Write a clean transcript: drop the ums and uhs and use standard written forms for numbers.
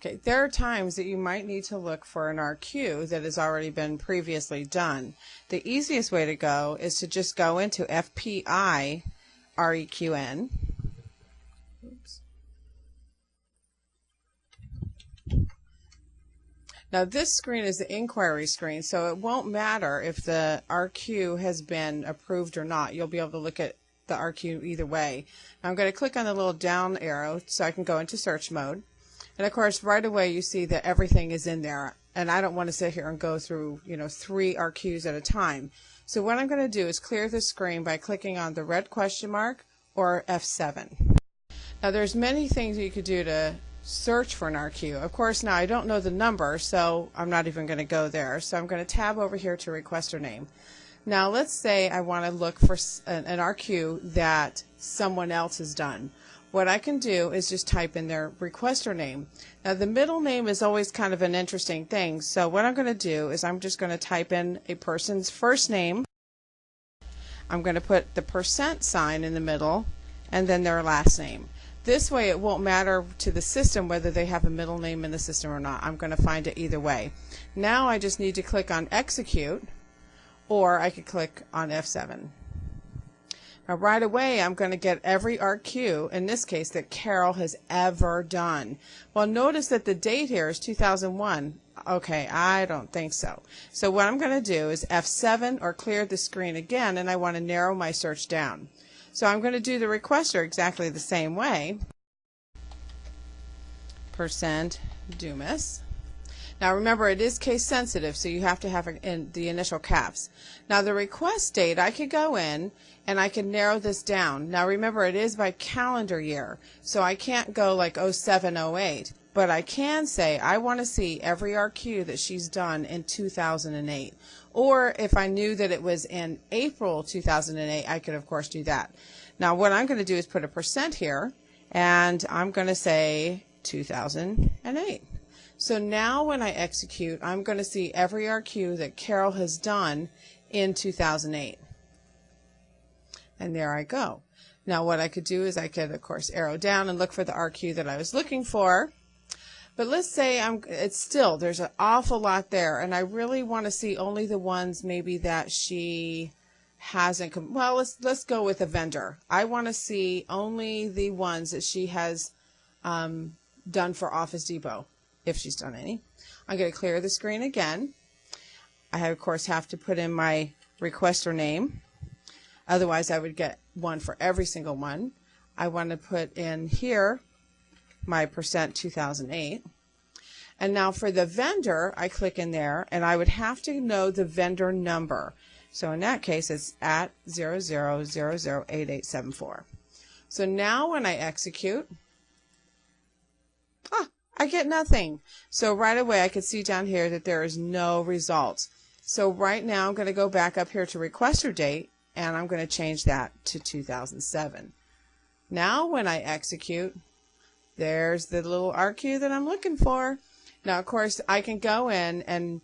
Okay, there are times that you might need to look for an RQ that has already been previously done. The easiest way to go is to just go into FPI REQN. Oops. Now this screen is the inquiry screen, so it won't matter if the RQ has been approved or not. You'll be able to look at the RQ either way. Now I'm going to click on the little down arrow so I can go into search mode. And of course, right away you see that everything is in there. And I don't want to sit here and go through, 3 RQs at a time. So what I'm going to do is clear the screen by clicking on the red question mark or F7. Now there's many things you could do to search for an RQ. Of course, now I don't know the number, so I'm not even going to go there. So I'm going to tab over here to requester name. Now let's say I want to look for an RQ that someone else has done. What I can do is just type in their requester name. Now the middle name is always kind of an interesting thing, so what I'm going to do is I'm just going to type in a person's first name. I'm going to put the % in the middle and then their last name. This way it won't matter to the system whether they have a middle name in the system or not. I'm going to find it either way. Now I just need to click on execute, or I could click on F7. Now right away I'm going to get every RQ, in this case, that Carol has ever done. Well, notice that the date here is 2001. Okay, I don't think so. So what I'm going to do is F7 or clear the screen again, and I want to narrow my search down. So I'm going to do the requester exactly the same way. %Dumas. Now remember, it is case sensitive, so you have to have in the initial caps. Now the request date, I could go in and I can narrow this down. Now remember, it is by calendar year, so I can't go like 07, 08, but I can say I want to see every RQ that she's done in 2008. Or if I knew that it was in April 2008, I could of course do that. Now what I'm going to do is put a % here, and I'm going to say 2008. So now when I execute, I'm going to see every RQ that Carol has done in 2008. And there I go. Now what I could do is I could, of course, arrow down and look for the RQ that I was looking for. But let's say there's an awful lot there, and I really want to see only the ones maybe that she hasn't, well, let's go with a vendor. I want to see only the ones that she has done for Office Depot, if she's done any. I'm going to clear the screen again. I, of course, have to put in my requester name. Otherwise, I would get one for every single one. I want to put in here my %2008. And now for the vendor, I click in there, and I would have to know the vendor number. So in that case, it's at 00008874. So now when I execute, I get nothing. So right away I can see down here that there is no results. So right now I'm going to go back up here to requester date, and I'm going to change that to 2007. Now when I execute, there's the little RQ that I'm looking for. Now of course I can go in and